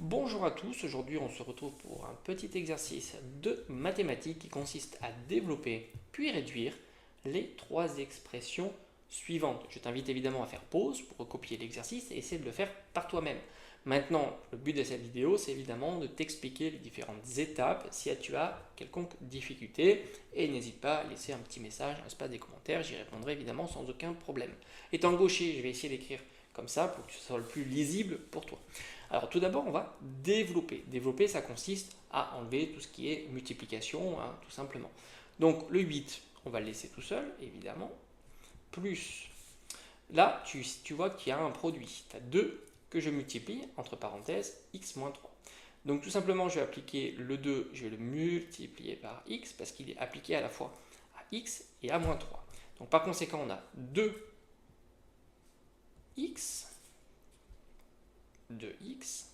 Bonjour à tous, aujourd'hui on se retrouve pour un petit exercice de mathématiques qui consiste à développer puis réduire les trois expressions suivantes. Je t'invite évidemment à faire pause pour recopier l'exercice et essayer de le faire par toi-même. Maintenant, le but de cette vidéo, c'est évidemment de t'expliquer les différentes étapes si tu as quelconque difficulté et n'hésite pas à laisser un petit message dans l'espace des commentaires, j'y répondrai évidemment sans aucun problème. Étant gaucher, je vais essayer d'écrire comme ça pour que ce soit le plus lisible pour toi. Alors tout d'abord, on va développer. Développer, ça consiste à enlever tout ce qui est multiplication, hein, tout simplement. Donc le 8, on va le laisser tout seul, évidemment. Plus, là, tu vois qu'il y a un produit. Tu as 2 que je multiplie, entre parenthèses, x moins 3. Donc tout simplement, je vais appliquer le 2, je vais le multiplier par x, parce qu'il est appliqué à la fois à x et à moins 3. Donc par conséquent, on a 2x, 2x,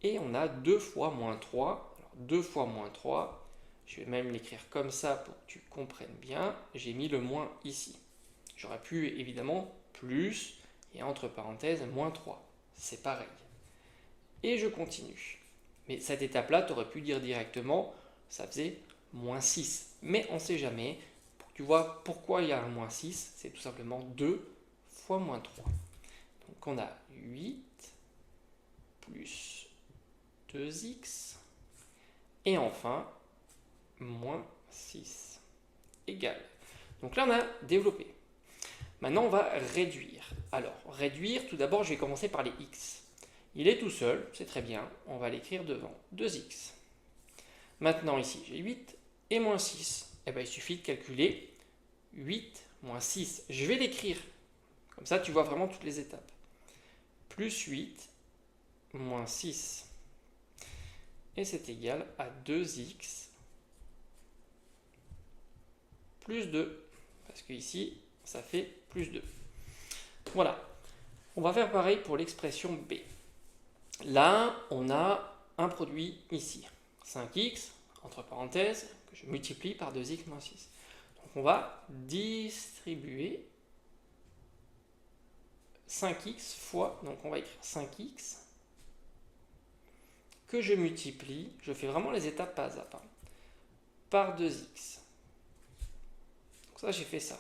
et on a 2 fois moins 3. Alors 2 fois moins 3, je vais même l'écrire comme ça pour que tu comprennes bien. J'ai mis le moins ici. J'aurais pu évidemment plus, et entre parenthèses, moins 3. C'est pareil. Et je continue. Mais cette étape-là, tu aurais pu dire directement, ça faisait moins 6. Mais on ne sait jamais. Tu vois pourquoi il y a un moins 6, c'est tout simplement 2 fois moins 3. Donc on a 8 plus 2x et enfin moins 6 égale. Donc là on a développé. Maintenant on va réduire. Alors réduire, tout d'abord je vais commencer par les x. Il est tout seul, c'est très bien, on va l'écrire devant 2x. Maintenant ici j'ai 8 et moins 6. Et bien il suffit de calculer 8 moins 6. Je vais l'écrire, comme ça tu vois vraiment toutes les étapes. Plus 8 moins 6. Et c'est égal à 2x plus 2. Parce que ici, ça fait plus 2. Voilà. On va faire pareil pour l'expression b. Là, on a un produit ici. 5x, entre parenthèses, que je multiplie par 2x moins 6. Donc on va distribuer 5x fois, donc on va écrire 5x, que je multiplie, je fais vraiment les étapes pas à pas, par 2x. Donc ça, j'ai fait ça.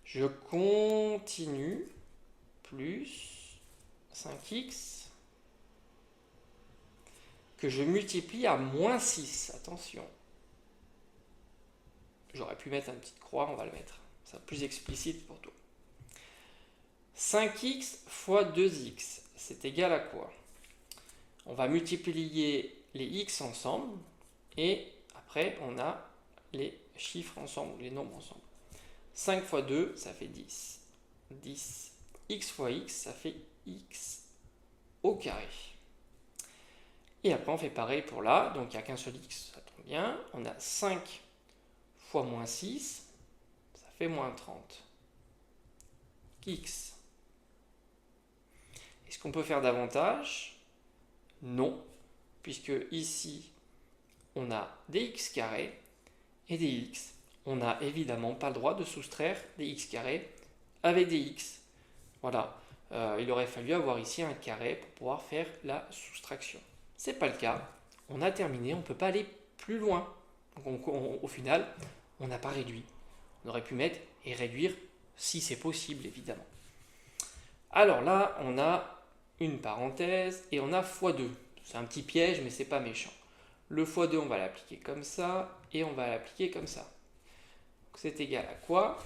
Je continue, plus 5x, que je multiplie à moins 6. Attention. J'aurais pu mettre une petite croix, on va le mettre. C'est plus explicite pour toi. 5x fois 2x, c'est égal à quoi? On va multiplier les x ensemble et après on a les chiffres ensemble, les nombres ensemble. 5 fois 2, ça fait 10. 10. X fois x, ça fait x au carré. Et après on fait pareil pour là, donc il n'y a qu'un seul x, ça tombe bien. On a 5 fois moins 6, ça fait moins 30. X. Est-ce qu'on peut faire davantage? Non, puisque ici, on a des x carrés et des x. On n'a évidemment pas le droit de soustraire des x carrés avec des x. Voilà, il aurait fallu avoir ici un carré pour pouvoir faire la soustraction. Ce n'est pas le cas, on a terminé, on ne peut pas aller plus loin. Donc au final, on n'a pas réduit. On aurait pu mettre et réduire si c'est possible, évidemment. Alors là, on a une parenthèse et on a x2. C'est un petit piège, mais c'est pas méchant. Le x2, on va l'appliquer comme ça et on va l'appliquer comme ça. C'est égal à quoi?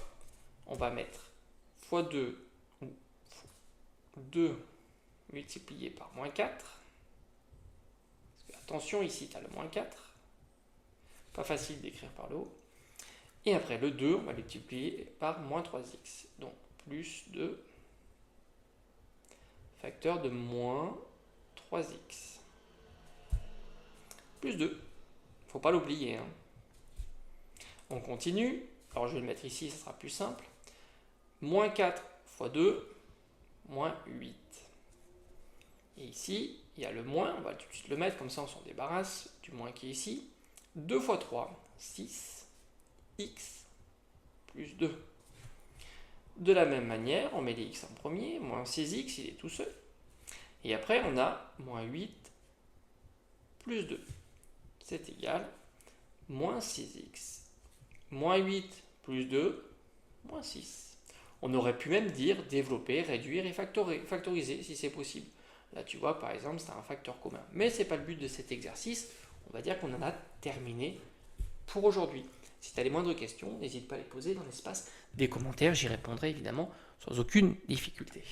On va mettre x2 ou 2 multiplié par moins 4. Attention, ici, tu as le moins 4. Pas facile d'écrire par le haut. Et après le 2, on va multiplier par moins 3x. Donc plus 2 facteur de moins 3x. Plus 2. Il ne faut pas l'oublier. Hein. On continue. Alors je vais le mettre ici, ça sera plus simple. Moins 4 fois 2, moins 8. Et ici, il y a le moins, on va tout de suite le mettre, comme ça on s'en débarrasse du moins qui est ici. 2 fois 3, 6, x plus 2. De la même manière, on met les x en premier, moins 6x, il est tout seul. Et après, on a moins 8 plus 2. C'est égal moins 6x. Moins 8 plus 2, moins 6. On aurait pu même dire développer, réduire et factoriser si c'est possible. Là, tu vois, par exemple, c'est un facteur commun. Mais ce n'est pas le but de cet exercice. On va dire qu'on en a terminé pour aujourd'hui. Si tu as les moindres questions, n'hésite pas à les poser dans l'espace des commentaires. J'y répondrai évidemment sans aucune difficulté.